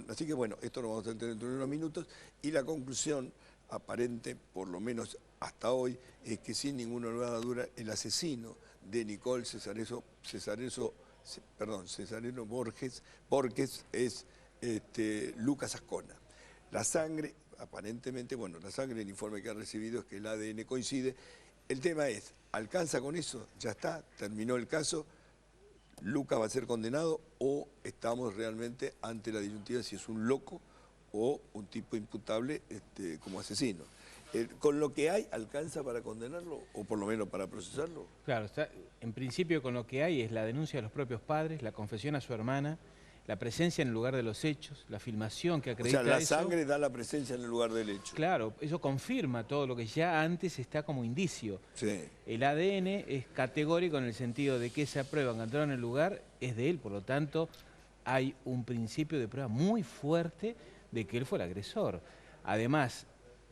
Así que bueno, esto lo vamos a tener dentro de unos minutos y la conclusión aparente, por lo menos hasta hoy, es que sin ninguna levadura el asesino de Nicole Cesareno Borges es Lucas Ascona. La sangre, aparentemente, bueno, la sangre, el informe que ha recibido es que el ADN coincide. El tema es, ¿alcanza con eso? ¿Ya está? ¿Terminó el caso? ¿Lucas va a ser condenado o estamos realmente ante la disyuntiva si es un loco o un tipo imputable como asesino? ¿Con lo que hay alcanza para condenarlo o por lo menos para procesarlo? Claro, en principio con lo que hay es la denuncia de los propios padres, la confesión a su hermana, la presencia en el lugar de los hechos, la filmación que acredita eso. O sea, la sangre da la presencia en el lugar del hecho. Claro, eso confirma todo lo que ya antes está como indicio. Sí. El ADN es categórico en el sentido de que esa prueba encontrada en el lugar es de él, por lo tanto hay un principio de prueba muy fuerte de que él fue el agresor. Además,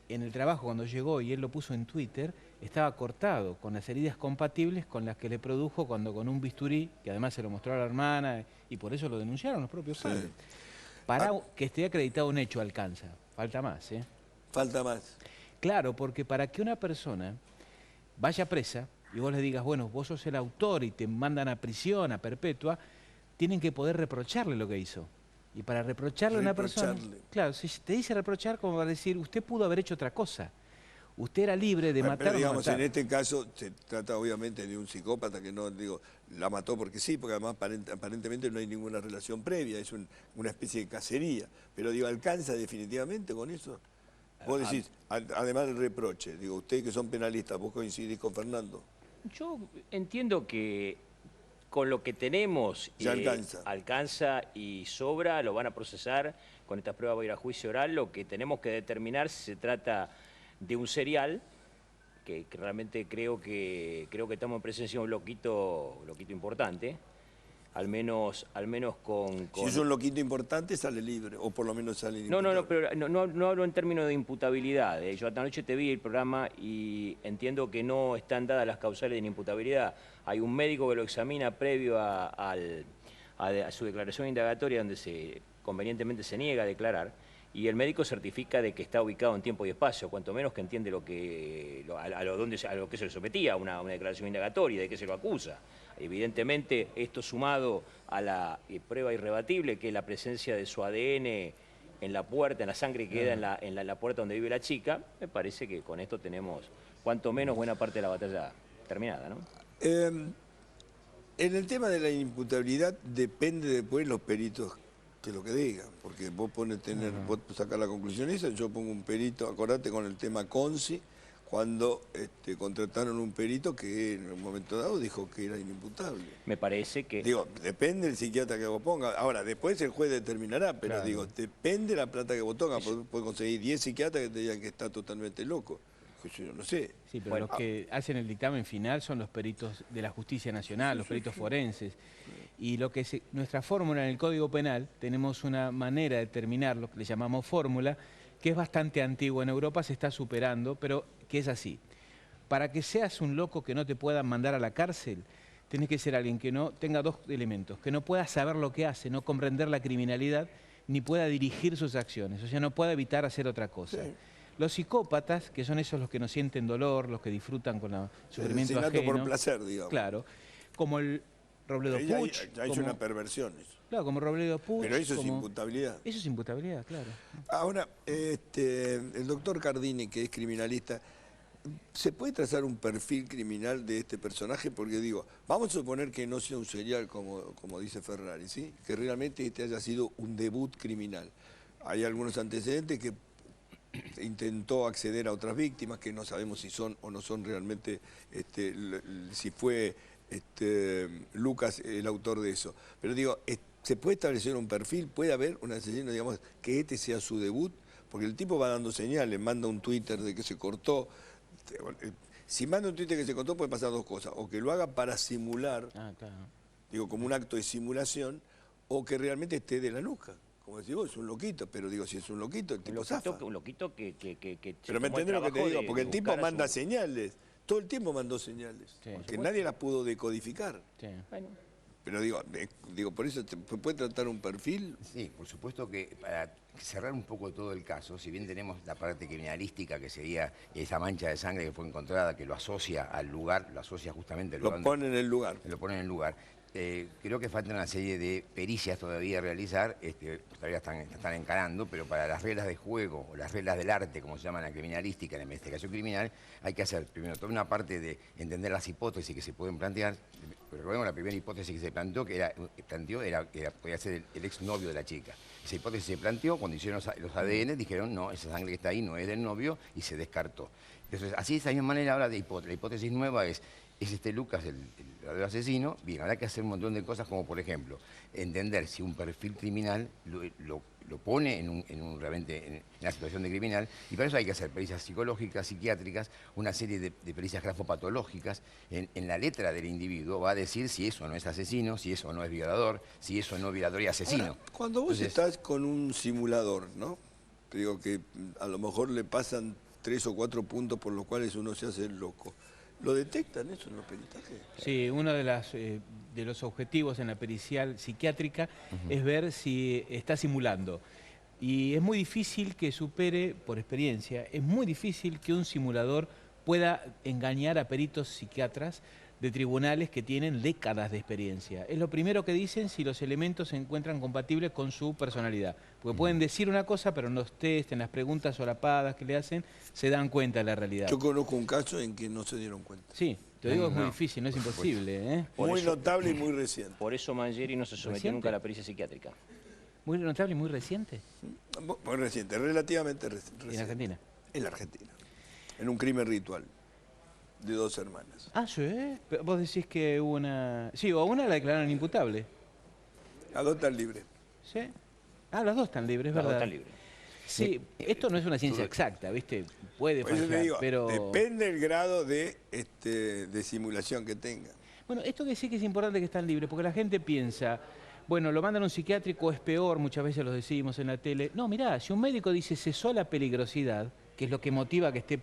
en el trabajo cuando llegó y él lo puso en Twitter, estaba cortado con las heridas compatibles con las que le produjo cuando con un bisturí, que además se lo mostró a la hermana y por eso lo denunciaron los propios padres. Para que esté acreditado un hecho alcanza, falta más, ¿eh? Falta más. Claro, porque para que una persona vaya presa y vos le digas, bueno, vos sos el autor y te mandan a prisión, a perpetua, tienen que poder reprocharle lo que hizo. Y para reprocharle a una persona, claro, si te dice reprochar, como va a decir, usted pudo haber hecho otra cosa. Usted era libre de matar pero digamos, o matar. en este caso se trata obviamente de un psicópata que no, digo, la mató porque sí, porque además aparentemente no hay ninguna relación previa, es una especie de cacería. Pero digo, ¿alcanza definitivamente con eso? Vos decís, además del reproche, digo, ustedes que son penalistas, vos coincidís con Fernando. Yo entiendo que con lo que tenemos alcanza y sobra, lo van a procesar, con estas pruebas va a ir a juicio oral, lo que tenemos que determinar si se trata de un serial, que realmente creo que estamos en presencia de un loquito importante, al menos con... Si es un loquito importante sale libre, o por lo menos sale imputable. No, pero no hablo en términos de imputabilidad. Yo anoche te vi el programa y entiendo que no están dadas las causales de inimputabilidad. Hay un médico que lo examina previo a su declaración indagatoria donde convenientemente se niega a declarar y el médico certifica de que está ubicado en tiempo y espacio, cuanto menos que entiende a lo que se le sometía, una declaración indagatoria, de que se lo acusa. Evidentemente, esto sumado a la prueba irrebatible, que es la presencia de su ADN en la puerta, en la sangre que queda en la puerta donde vive la chica, me parece que con esto tenemos, cuanto menos, buena parte de la batalla terminada, ¿no? En el tema de la inimputabilidad depende después los peritos que lo que digan, porque vos vos sacás la conclusión esa, yo pongo un perito, acordate con el tema Conci, cuando contrataron un perito que en un momento dado dijo que era inimputable. Me parece que... Digo, depende del psiquiatra que vos pongas. Ahora, después el juez determinará, pero claro, digo, depende de la plata que vos pongas. Podés conseguir 10 psiquiatras que te digan que está totalmente loco. Yo no sé. Sí, pero los que hacen el dictamen final son los peritos de la Justicia Nacional, los peritos forenses. Y lo que nuestra fórmula en el Código Penal, tenemos una manera de determinar lo que le llamamos fórmula, que es bastante antigua en Europa, se está superando, pero que es así. Para que seas un loco que no te puedan mandar a la cárcel, tenés que ser alguien que no tenga dos elementos, que no pueda saber lo que hace, no comprender la criminalidad, ni pueda dirigir sus acciones, o sea, no pueda evitar hacer otra cosa. Sí. Los psicópatas, que son esos los que no sienten dolor, los que disfrutan con el sufrimiento ajeno. por placer, digamos. Claro, como el Robledo Puig. Ya hay una perversión eso. Claro, como Robledo Puig. Pero eso es imputabilidad. Eso es imputabilidad, claro. Ahora, el doctor Cardini, que es criminalista, ¿se puede trazar un perfil criminal de este personaje? Porque digo, vamos a suponer que no sea un serial como dice Ferrari, ¿sí? Que realmente este haya sido un debut criminal. Hay algunos antecedentes que intentó acceder a otras víctimas que no sabemos si son o no son realmente, si fue Lucas el autor de eso. Pero digo, ¿se puede establecer un perfil? ¿Puede haber un asesino, digamos, que este sea su debut? Porque el tipo va dando señales, manda un Twitter de que se cortó. Si manda un Twitter que se cortó puede pasar dos cosas, o que lo haga para simular, digo, como un acto de simulación, o que realmente esté de la nuca. Como decís vos, es un loquito, pero digo, si es un loquito, el tipo zafa. Un loquito que pero me entendés lo que te digo, porque el tipo manda señales, todo el tiempo mandó señales, porque nadie las pudo decodificar. Sí. Bueno, Pero digo, por eso se puede tratar un perfil. Sí, por supuesto que para cerrar un poco todo el caso, si bien tenemos la parte criminalística que sería esa mancha de sangre que fue encontrada, que lo asocia al lugar, lo asocia justamente al lugar. Lo pone en el lugar. Lo pone en el lugar. Creo que falta una serie de pericias todavía a realizar, todavía están encarando, pero para las reglas de juego o las reglas del arte, como se llama en la criminalística, en la investigación criminal, hay que hacer primero toda una parte de entender las hipótesis que se pueden plantear. Recordemos la primera hipótesis que se planteó, podía ser el exnovio de la chica. Esa hipótesis se planteó, cuando hicieron los ADN, dijeron no, esa sangre que está ahí no es del novio y se descartó. Entonces, así de esa misma manera ahora la hipótesis nueva es Lucas el verdadero asesino. Bien, habrá que hacer un montón de cosas como, por ejemplo, entender si un perfil criminal lo pone realmente en una situación de criminal, y para eso hay que hacer pericias psicológicas, psiquiátricas, una serie de pericias grafopatológicas. En la letra del individuo va a decir si eso no es asesino, si eso no es violador, si eso no es violador y asesino. Ahora, cuando vos estás con un simulador, ¿no? Te digo que a lo mejor le pasan 3 o 4 puntos por los cuales uno se hace el loco. ¿Lo detectan eso en los peritajes? Sí, uno de los objetivos en la pericial psiquiátrica es ver si está simulando. Y es muy difícil que supere, por experiencia, es muy difícil que un simulador pueda engañar a peritos psiquiatras de tribunales que tienen décadas de experiencia. Es lo primero que dicen si los elementos se encuentran compatibles con su personalidad. Porque pueden decir una cosa, pero en los test, en las preguntas solapadas que le hacen, se dan cuenta de la realidad. Yo conozco un caso en que no se dieron cuenta. Sí, te digo, es muy difícil, no es imposible. ¿Eh? Muy notable y muy reciente. Por eso Mangieri no se sometió nunca a la pericia psiquiátrica. Muy notable y muy reciente. Muy reciente, relativamente reciente. ¿En Argentina? En la Argentina. En un crimen ritual de 2 hermanas. Ah, sí. Pero vos decís que hubo una... Sí, o a una la declararon imputable. A 2 están libres. Sí. Ah, las dos están libres, Las dos ¿verdad? están libres. Sí, esto no es una ciencia exacta, ¿viste? Puede Por eso fallar, te digo, pero... depende del grado de simulación que tenga. Bueno, esto que sí que es importante que están libres, porque la gente piensa, bueno, lo mandan a un psiquiátrico, es peor, muchas veces lo decimos en la tele. No, mirá, si un médico dice cesó la peligrosidad, que es lo que motiva que esté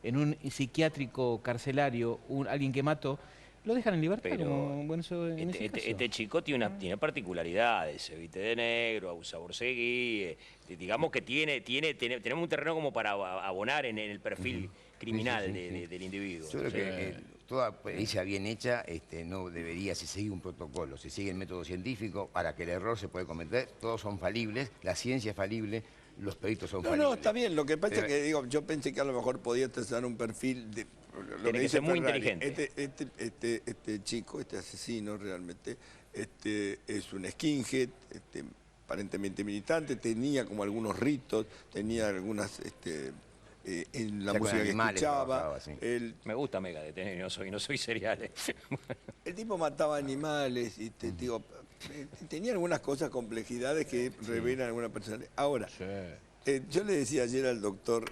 en un psiquiátrico carcelario alguien que mató, lo dejan en libertad. Pero como, bueno, eso, en ese caso. este chico tiene particularidades, se viste de negro, abusa Borsegui, digamos que tenemos un terreno como para abonar en el perfil criminal del individuo. Yo creo que toda pericia bien hecha no debería, si sigue un protocolo, si sigue el método científico, para que el error se puede cometer, todos son falibles, la ciencia es falible, los peritos son falibles. No, está bien. Lo que pasa es que yo pensé que a lo mejor podía trazar un perfil de... Tiene que ser muy inteligente. Este chico, este asesino realmente, es un skinhead, aparentemente militante, tenía como algunos ritos, tenía algunas... en la música que escuchaba. Me gusta Megadeth, no soy serial. El tipo mataba animales, y digo, tenía algunas cosas, complejidades que revelan alguna personalidad. Ahora, yo le decía ayer al doctor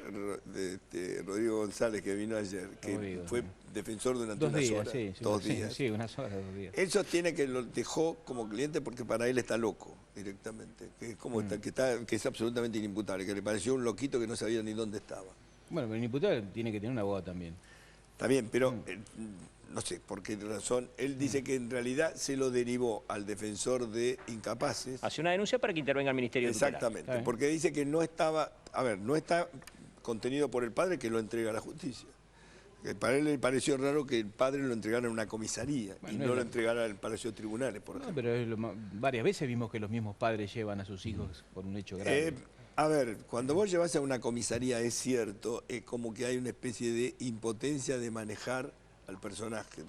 Rodrigo González, que vino ayer, que fue defensor durante unas horas. Dos días. Sí, unas horas, 2 días. Él sostiene que lo dejó como cliente porque para él está loco directamente, que es como que es absolutamente inimputable, que le pareció un loquito que no sabía ni dónde estaba. Bueno, pero el imputado tiene que tener un abogado también. Está bien, pero no sé por qué razón. Él dice que en realidad se lo derivó al defensor de incapaces. Hace una denuncia para que intervenga el Ministerio Tutelar. Exactamente, porque dice que no estaba, no está contenido por el padre, que lo entrega a la justicia. Para él le pareció raro que el padre lo entregara en una comisaría y no lo entregara en Palacio de Tribunales, por ejemplo. Pero varias veces vimos que los mismos padres llevan a sus hijos por un hecho grave. Cuando vos llevas a una comisaría, es cierto, es como que hay una especie de impotencia de manejar al personaje.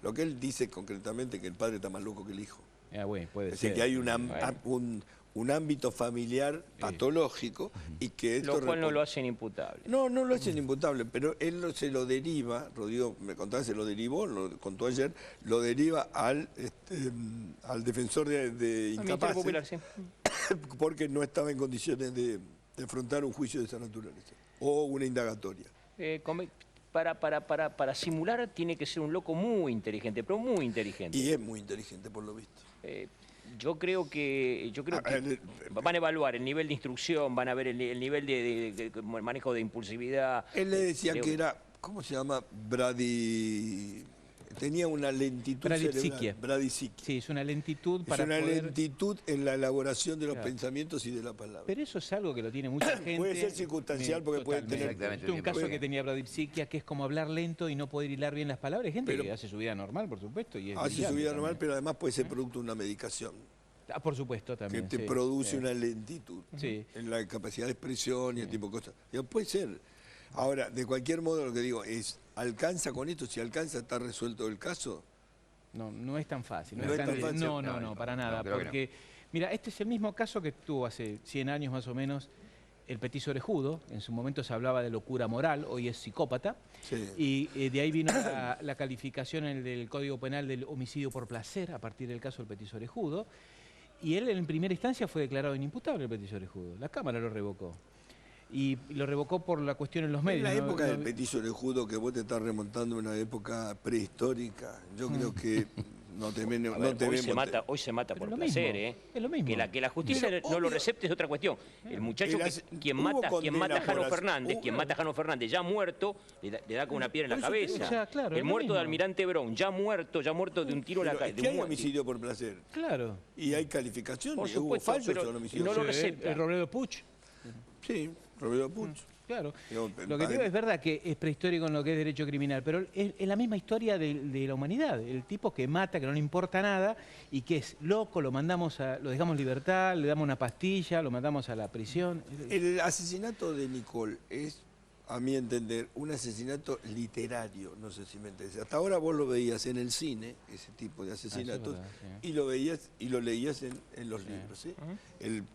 Lo que él dice concretamente es que el padre está más loco que el hijo. Bueno, puede es decir, que hay un ámbito familiar patológico y que esto... Lo cual no lo hacen imputable. No lo hacen imputable, pero él se lo deriva, Rodrigo me contaba, se lo derivó, lo contó ayer, lo deriva al defensor de incapaces. Popular, sí. Porque no estaba en condiciones de enfrentar un juicio de esa naturaleza o una indagatoria. Para simular tiene que ser un loco muy inteligente, pero muy inteligente. Y es muy inteligente por lo visto. Yo creo que van a evaluar el nivel de instrucción, van a ver el nivel de manejo de impulsividad. Él le decía que era, ¿cómo se llama? tenía una lentitud Bradipsiquia. cerebral. Bradipsiquia. Sí, es una lentitud Es para una poder... lentitud en la elaboración de los Claro. pensamientos y de la palabra. Pero eso es algo que lo tiene mucha gente. Puede ser circunstancial porque puede Totalmente. tener... Exactamente. Tuve un caso Puede- que tenía bradipsiquia, que es como hablar lento y no poder hilar bien las palabras. Hay gente Pero- que hace su vida normal, por supuesto. Y es Hace su brillante vida también. normal, pero además puede ser producto de una medicación Ah, por supuesto, que también. te sí, produce sí. una lentitud Sí. en la capacidad de expresión y el tipo de cosas. Digo, puede ser. Ahora, de cualquier modo, lo que digo es, ¿alcanza con esto? Si alcanza, ¿está resuelto el caso? No, no es tan fácil. No es tan fácil. No, para nada. creo que no. Porque, mira, este es el mismo caso que tuvo hace 100 años más o menos el petiso orejudo. En su momento se hablaba de locura moral, hoy es psicópata. Sí. Y de ahí vino la calificación en el Código Penal del homicidio por placer, a partir del caso del petiso orejudo. Y él en primera instancia fue declarado inimputable el petiso orejudo. La Cámara lo revocó. Y lo revocó por la cuestión en los En medios. la ¿no? época del No- petiso orejudo, que vos te estás remontando a una época prehistórica, yo creo que no te A ver, hoy se mata Pero por lo placer, mismo, ¿eh? es lo mismo. Que la justicia Pero no lo obvio- recepte es otra cuestión. El muchacho, quien hubo mata a condena Jano por Fernández, quien mata a Jano Fernández ya muerto, le da como una piedra en la Por eso te cabeza. digo. O sea, claro, El es lo muerto de mismo. Almirante Brown, ya muerto de un tiro en la Pero es cabeza. que hay homicidio por placer. Claro. Y hay calificación, Por y hubo supuesto, falsos pero en homicidios. no lo Sí, recepta. el Robledo Puch. Sí, Roberto Puch. Claro. Digo, Lo que digo es verdad que es prehistórico en lo que es derecho criminal, pero es la misma historia de la humanidad. El tipo que mata, que no le importa nada y que es loco, lo dejamos en libertad, le damos una pastilla, lo mandamos a la prisión. El asesinato de Nicole es, a mi entender, un asesinato literario, no sé si me entendés. Hasta ahora vos lo veías en el cine, ese tipo de asesinatos, verdad, sí. y lo veías y lo leías en los libros. ¿Sí? El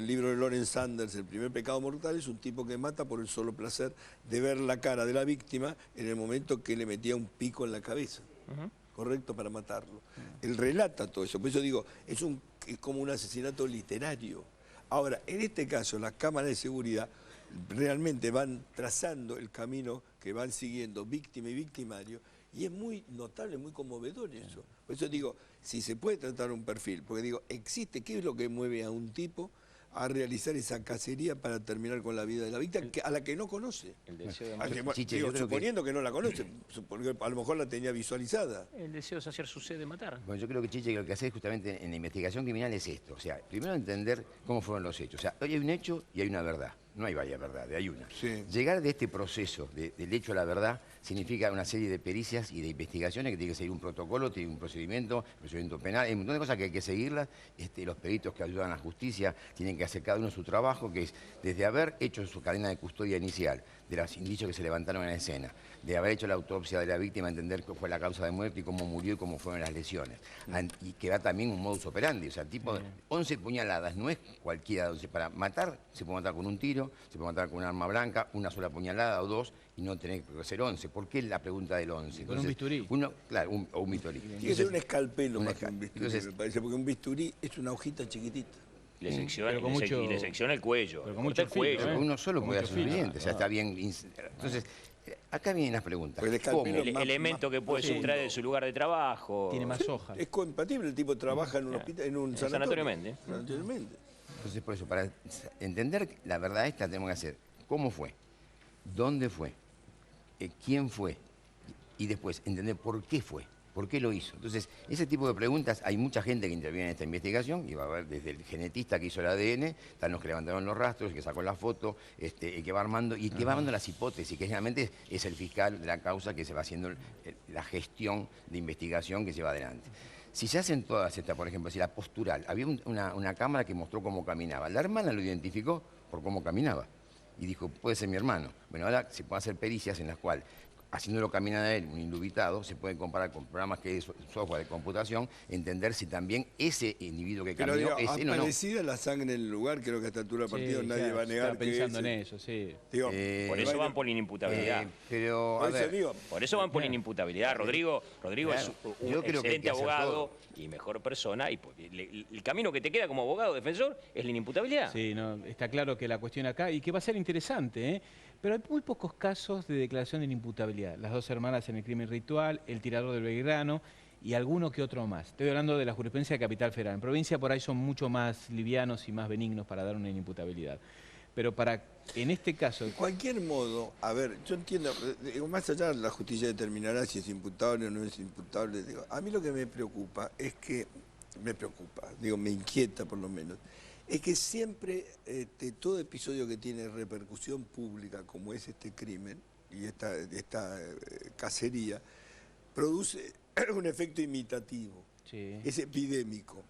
libro de Lawrence Sanders, El primer pecado mortal, es un tipo que mata por el solo placer de ver la cara de la víctima en el momento que le metía un pico en la cabeza. Correcto, para matarlo. Él relata todo eso, por eso digo, es como un asesinato literario. Ahora, en este caso, las cámaras de seguridad realmente van trazando el camino que van siguiendo víctima y victimario, y es muy notable, muy conmovedor eso. Por eso digo, si se puede tratar un perfil, porque digo, existe, ¿qué es lo que mueve a un tipo a realizar esa cacería para terminar con la vida de la víctima, a la que no conoce? El deseo de A que, bueno, Chiche, digo, yo creo que- suponiendo que no la conoce, porque a lo mejor la tenía visualizada. El deseo es hacer su sed de matar. Bueno, yo creo que Chiche, lo que hace justamente en la investigación criminal es esto. O sea, primero entender cómo fueron los hechos. O sea, hoy hay un hecho y hay una verdad. No hay varias verdades, hay una. Sí. Llegar de este proceso, del hecho a la verdad, significa una serie de pericias y de investigaciones que tiene que seguir un protocolo, tiene un procedimiento penal, hay un montón de cosas que hay que seguirlas. Los peritos que ayudan a la justicia tienen que hacer cada uno su trabajo, que es desde haber hecho su cadena de custodia inicial, de los indicios que se levantaron en la escena, de haber hecho la autopsia de la víctima, entender qué fue la causa de muerte y cómo murió y cómo fueron las lesiones. Y que va también un modus operandi, o sea, tipo 11 puñaladas, no es cualquiera. Entonces, para matar, se puede matar con un tiro, se puede matar con un arma blanca, una sola puñalada o dos, y no tener que ser 11. ¿Por qué la pregunta del 11? Con un bisturí. Claro, o un bisturí. Tiene que ser un escalpelo un más que un escal- bisturí, entonces- me parece, porque un bisturí es una hojita chiquitita. Le secciona, Pero con mucho- y le secciona el cuello. pero con le corta mucho el cuello. filo, ¿eh? Uno solo Con puede mucho hacer filo. suficiente, o sea, está bien. Entonces, acá vienen las preguntas. Porque el ¿Cómo? escalpelo- El más- elemento que puede profundo. sustraer de su lugar de trabajo. Tiene más hojas. Es compatible, el tipo trabaja en un hospital, en un sanatorio. sanatoriamente. Sanatoriamente. Entonces, por eso, para entender la verdad esta tenemos que hacer cómo fue, dónde fue, quién fue, y después entender por qué fue, por qué lo hizo. Entonces, ese tipo de preguntas, hay mucha gente que interviene en esta investigación, y va a haber desde el genetista que hizo el ADN, están los que levantaron los rastros, el que sacó la foto, el que va armando, y el que va armando las hipótesis, que generalmente es el fiscal de la causa que se va haciendo la gestión de investigación que se va adelante. Si se hacen todas estas, por ejemplo, si la postural, había una cámara que mostró cómo caminaba. La hermana lo identificó por cómo caminaba y dijo, puede ser mi hermano. Bueno, ahora se pueden hacer pericias en las cuales, haciéndolo caminar a él, un indubitado, se puede comparar con programas que es software de computación, entender si también ese individuo que Pero caminó digo, es él o no. aparecida la sangre en el lugar, creo que a esta altura del partido Sí, nadie claro, va a negar estaba pensando que en ese. eso, sí. Digo, Por eso van por la inimputabilidad. Pero, por a eso ver, digo, Por eso van por la inimputabilidad. Rodrigo Claro. es un Yo creo que hay excelente que hacer abogado todo. y mejor persona. Y el camino que te queda como abogado defensor es la inimputabilidad. Sí, no, está claro que la cuestión acá, y que va a ser interesante, ¿eh? Pero hay muy pocos casos de declaración de inimputabilidad. Las dos hermanas en el crimen ritual, el tirador del Belgrano y alguno que otro más. Estoy hablando de la jurisprudencia de Capital Federal. En provincia por ahí son mucho más livianos y más benignos para dar una inimputabilidad. Pero en este caso... De cualquier modo, a ver, yo entiendo, digo, más allá la justicia determinará si es imputable o no es imputable, digo, a mí lo que me preocupa es que, me inquieta por lo menos, es que siempre todo episodio que tiene repercusión pública, como es este crimen y esta cacería, produce un efecto imitativo, Sí. es epidémico.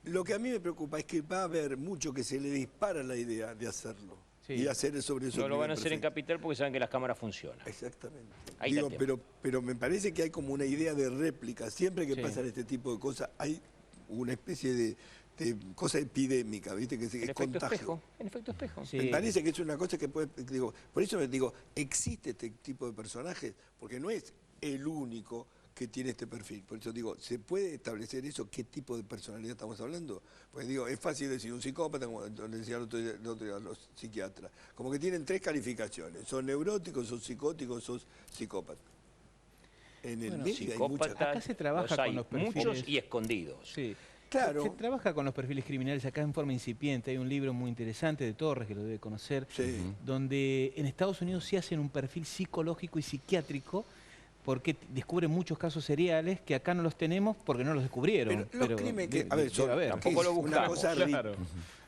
Lo que a mí me preocupa es que va a haber mucho que se le dispara la idea de hacerlo. Sí. Y hacer sobre eso. No lo van a hacer en Capital porque saben que las cámaras funcionan. Exactamente. Ahí Digo, está el tema. pero me parece que hay como una idea de réplica. Siempre que Sí. pasan este tipo de cosas, hay una especie de cosa epidémica, ¿viste? Que En es efecto contagio. espejo. En efecto espejo. Sí. Me parece que es una cosa que puede, digo, por eso me digo, existe este tipo de personajes, porque no es el único que tiene este perfil. Por eso digo, ¿se puede establecer eso? ¿Qué tipo de personalidad estamos hablando? Pues digo, es fácil decir un psicópata, como le decía el otro día a los psiquiatras, como que tienen 3 calificaciones, son neuróticos, son psicóticos, son psicópatas. En el Bueno, medio hay muchas. Acá se trabaja con los perfiles. muchos y escondidos. Sí. Claro. Se trabaja con los perfiles criminales acá en forma incipiente. Hay un libro muy interesante de Torres, que lo debe conocer, Sí. donde en Estados Unidos se hacen un perfil psicológico y psiquiátrico porque descubren muchos casos seriales que acá no los tenemos porque no los descubrieron. Pero los crímenes que, a ver, debe son, haber. Tampoco es lo una buscamos, cosa claro.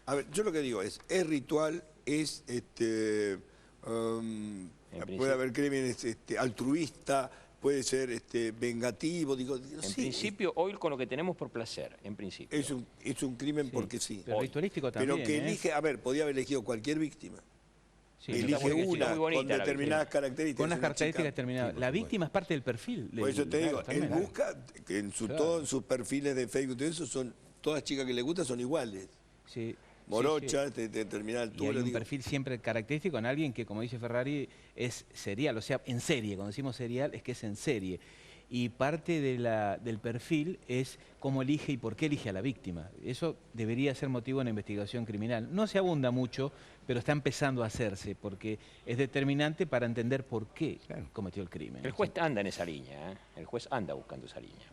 A ver, yo lo que digo es ritual, es puede haber crímenes altruista, puede ser vengativo, digo, En sí, principio, hoy con lo que tenemos por placer, en principio. es un crimen Sí, porque sí. Pero ritualístico Pero también. que elige, a ver, podía haber elegido cualquier víctima. Sí, Está Elige muy- una muy bonita con la determinadas víctima. características. con unas una características chica. determinadas. La víctima es parte del perfil. Por eso te digo, él totalmente. busca que en Claro. todos sus perfiles de Facebook y todo eso son, todas chicas que le gustan son iguales. Sí, Morochas, de determinada Y altura. hay un digo. perfil siempre característico en alguien que, como dice Ferrari, es serial, o sea, en serie. Cuando decimos serial es que es en serie. Y parte del perfil es cómo elige y por qué elige a la víctima. Eso debería ser motivo de una investigación criminal. No se abunda mucho, pero está empezando a hacerse, porque es determinante para entender por qué cometió el crimen. El juez anda en esa línea, ¿eh? El juez anda buscando esa línea.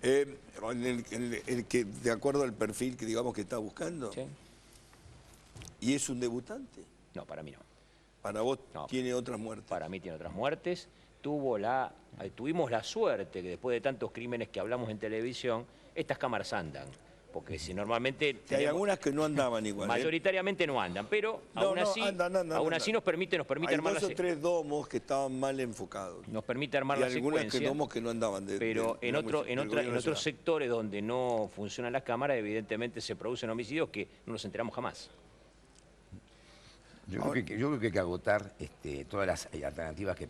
El que, de acuerdo al perfil que digamos que está buscando, ¿Sí? y es un debutante, No, para mí no. para vos No. tiene otras muertes. Para mí tiene otras muertes. Tuvimos la suerte que después de tantos crímenes que hablamos en televisión, estas cámaras andan. Porque si normalmente Que hay tenemos- algunas que no andaban igual. mayoritariamente no andan, pero No, aún no, así, andan. aún así nos permite Hay armar la 2 o 3 domos que estaban mal enfocados. nos permite armar Y la algunas secuencia. domos que no andaban. Pero en del otros gobierno nacional. sectores donde no funcionan las cámaras, evidentemente se producen homicidios que no nos enteramos jamás. Yo creo que hay que agotar todas las alternativas que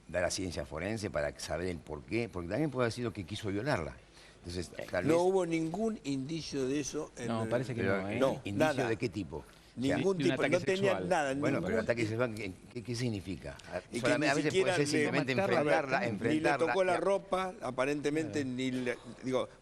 da la ciencia forense para saber el por qué, porque también puede haber sido que quiso violarla. Entonces, tal No vez, hubo ningún indicio de eso. No, parece que pero, no, ¿eh? No, ¿indicio nada. de qué tipo? Ningún de un tipo, ataque no tenía sexual. nada. Bueno, ningún, pero el ataque sexual, ¿qué significa? Y que Solamente, ni a veces siquiera puede ser le- simplemente matarla, ni le enfrentarla. tocó la ropa, aparentemente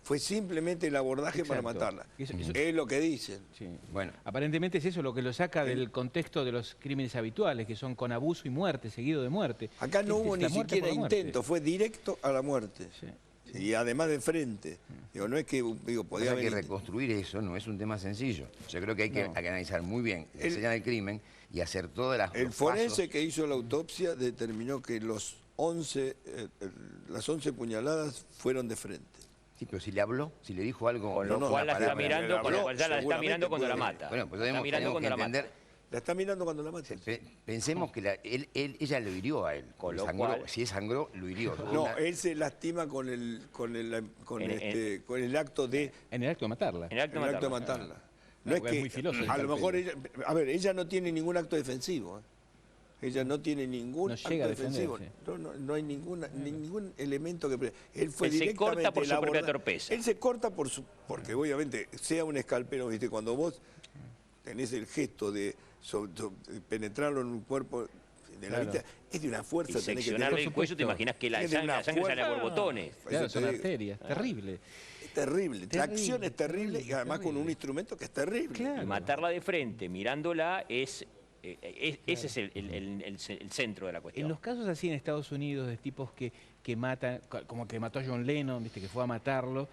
fue simplemente el abordaje para Exacto. matarla. Eso- Es lo que dicen. Sí. Bueno. Aparentemente es eso lo que lo saca del contexto de los crímenes habituales, que son con abuso y muerte, seguido de muerte. Acá no Este hubo es ni la muerte siquiera por la muerte. intento, fue directo a la muerte. Sí. Y además de frente. Digo, no es que podía Hay que haber... reconstruir eso, no es un tema sencillo. Yo creo que hay que analizar muy bien la escena del crimen y hacer todas las El los forense pasos. que hizo la autopsia determinó que las 11 puñaladas fueron de frente. Sí, pero si le habló, si le dijo algo... Con lo no, cual la la está palabra, mirando, la con lo habló, cual ya la está seguramente mirando cuando la puede- mata. Bueno, pues La está mirando tenemos que cuando la entender... mata. La está mirando cuando la mata. Pensemos que ella lo hirió a él. Con lo sangró. cual- Si sangró, lo hirió. No, Una- él se lastima con el acto de En el acto de matarla. En el acto de el acto de matarla. matarla. No es Porque es que muy filoso el a lo mejor escalpelo. ella, a ver, ella no tiene ningún acto defensivo. Ella no tiene ningún No acto llega a defensivo. defenderse. No hay ningún elemento que... Él fue Él se directamente corta por su el propia abordaje. torpeza. Él se corta porque obviamente, sea un escalpelo, ¿viste? Cuando vos tenés el gesto de penetrarlo en un cuerpo de la Claro. vista, es de una Y fuerza tener que seccionarle tener. el cuello, te imaginas que la Es de sangre, una la sangre sale a fuerza. borbotones. Claro, Eso son te digo. arterias, terrible. Es terrible. La Terrible, acción es terrible y además con terrible. un instrumento que es terrible. Claro. Y matarla de frente, mirándola, ese es el centro de la En cuestión. los casos así en Estados Unidos de tipos que matan, como que mató a John Lennon, viste, que fue a matarlo,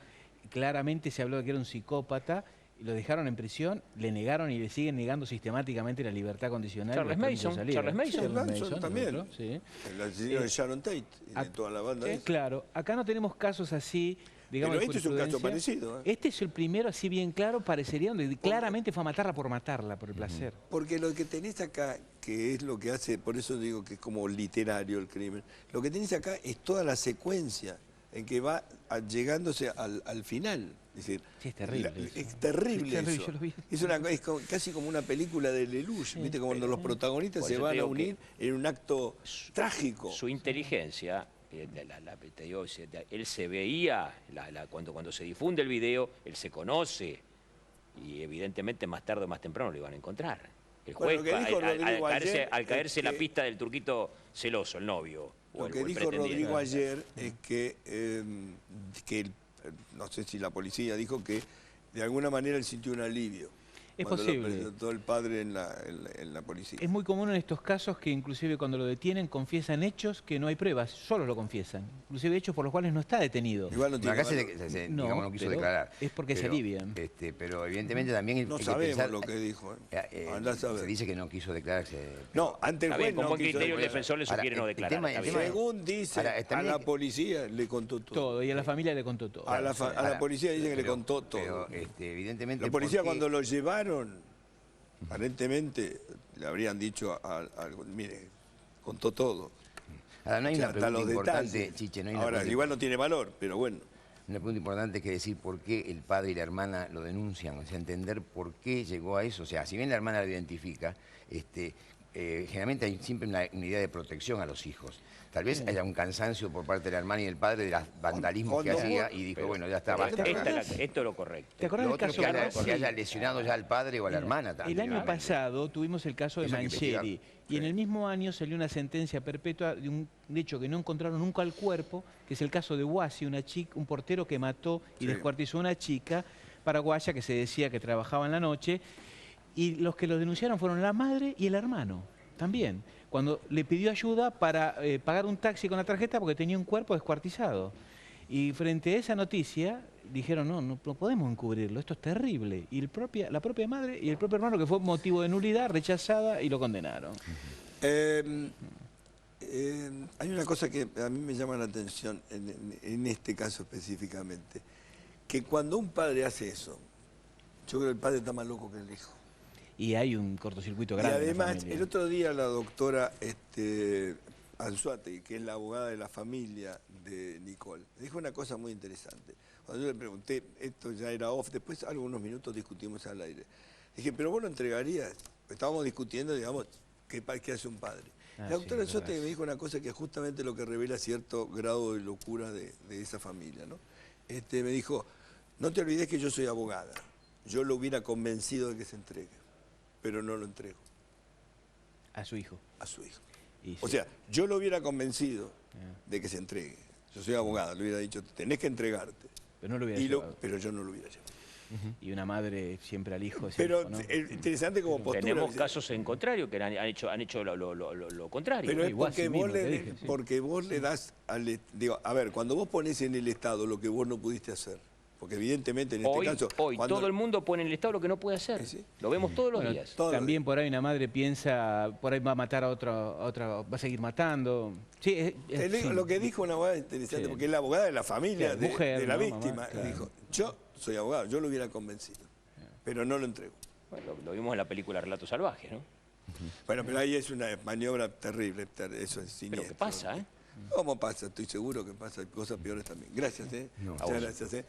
claramente se habló de que era un psicópata, y lo dejaron en prisión, le negaron y le siguen negando sistemáticamente la libertad condicional. Charles Mason, Charles Manson también. otro, sí. El asesino de Sharon Tate y de toda la banda. esa. Claro, acá no tenemos casos así, digamos. Pero este es un caso jurisprudencia. parecido. Este es el primero, así bien claro, parecería donde claramente fue a matarla, por el placer. Porque lo que tenés acá, que es lo que hace, por eso digo que es como literario el crimen, lo que tenés acá es toda la secuencia en que va llegándose al final. Es decir, Sí, es terrible eso. es terrible, Es terrible, eso. yo lo vi. Es casi como una película de Lelouch, ¿viste? Como cuando los protagonistas Por se eso van te a digo unir en un acto trágico. Su inteligencia, te digo, él se veía, cuando se difunde el video, él se conoce y evidentemente más tarde o más temprano lo iban a encontrar. El Bueno, juez, lo que dijo Rodrigo ayer al caerse es la que- pista del turquito celoso, el novio. o Lo el- que o el dijo pretendiente. Rodrigo ayer es que no sé si la policía dijo que de alguna manera él sintió un alivio. Es cuando posible. lo presentó el padre en la policía. Es muy común en estos casos que inclusive cuando lo detienen confiesan hechos que no hay pruebas, solo lo confiesan. Inclusive hechos por los cuales no está detenido. Igual no tiene Acá valor. No, digamos, no quiso pero declarar. es porque se Pero, alivian. Pero evidentemente también No hay que sabemos pensar, lo que dijo. Andá a saber. se dice que no quiso declararse. No, ante el Está juez bien, con no buen quiso criterio el declarar. defensor le Ahora, sugiere no el declarar. tema- está el bien. tema- Según dice, Ahora, a también- la policía le contó todo. Todo, y a la familia le contó todo. A la Ahora, policía dice que le pero- contó todo. Pero evidentemente. La policía ¿por qué? cuando lo llevaron, aparentemente le habrían dicho mire, contó todo. Ahora, no hay O sea, una hasta pregunta los importante, detalles. Chiche, no hay una Ahora, pregunta igual no tiene valor, pero bueno. Una pregunta importante que decir por qué el padre y la hermana lo denuncian, o sea, entender por qué llegó a eso. O sea, si bien la hermana lo identifica, generalmente hay siempre una idea de protección a los hijos. Tal vez haya un cansancio por parte de la hermana y del padre de los vandalismos que Cuando hacía vos- y dijo, bueno, ya está, basta. Esto es lo correcto. ¿Te acordás Lo del otro es caso que de haya, que haya lesionado ya al padre o a la hermana. El año anteriormente. pasado tuvimos el caso de Eso hay que Mancheri investigar. y en el mismo año salió una sentencia perpetua de un hecho que no encontraron nunca al cuerpo, que es el caso de Huasi, un portero que mató y Sí. descuartizó a una chica paraguaya que se decía que trabajaba en la noche, y los que lo denunciaron fueron la madre y el hermano también, cuando le pidió ayuda para pagar un taxi con la tarjeta porque tenía un cuerpo descuartizado. Y frente a esa noticia dijeron, no podemos encubrirlo, esto es terrible. Y la propia madre y el propio hermano, que fue motivo de nulidad, rechazada, y lo condenaron. Hay una cosa que a mí me llama la atención en este caso específicamente, que cuando un padre hace eso, yo creo que el padre está más loco que el hijo. Y hay un cortocircuito Y grande. en la además, familia. el otro día la doctora Anzuategui, que es la abogada de la familia de Nicole, dijo una cosa muy interesante. Cuando yo le pregunté, esto ya era off, después algunos minutos discutimos al aire. Dije, pero vos lo entregarías. Estábamos discutiendo, digamos, qué hace un padre. La doctora Anzuategui me dijo una cosa que es justamente lo que revela cierto grado de locura de esa familia, ¿no? Me dijo, no te olvides que yo soy abogada. Yo lo hubiera convencido de que se entregue, pero no lo entrego A su hijo. a su hijo. Y O sí. sea, yo lo hubiera convencido de que se entregue. Yo soy abogada, le hubiera dicho, tenés que entregarte. Pero no lo hubiera Y llevado. pero yo no lo hubiera llevado. Y una madre siempre al hijo. es Pero hijo, ¿no? es interesante como postura. Tenemos ¿viste? casos en contrario que han hecho lo contrario. Pero es igual porque, sí mismo, vos te dije, sí. porque vos le das digo, a ver, cuando vos pones en el Estado lo que vos no pudiste hacer, porque evidentemente en este caso... Hoy cuando- todo el mundo pone en el Estado lo que no puede hacer. Sí. Lo vemos todos los Bueno, días. Todos los también por ahí una madre piensa, por ahí va a matar a otra, va a seguir matando. Sí, sí. Lo que dijo una abogada interesante, Sí. porque es la abogada de la familia, Claro, mujer, de la ¿no? víctima, Mamá, claro. dijo, yo soy abogado, yo lo hubiera convencido, pero no lo entrego. Bueno, lo vimos en la película Relato Salvaje, ¿no? Bueno, pero ahí es una maniobra terrible, eso es Pero siniestro. ¿qué pasa, eh? ¿Cómo pasa? Estoy seguro que pasa, hay cosas peores también. Gracias, No. Muchas gracias,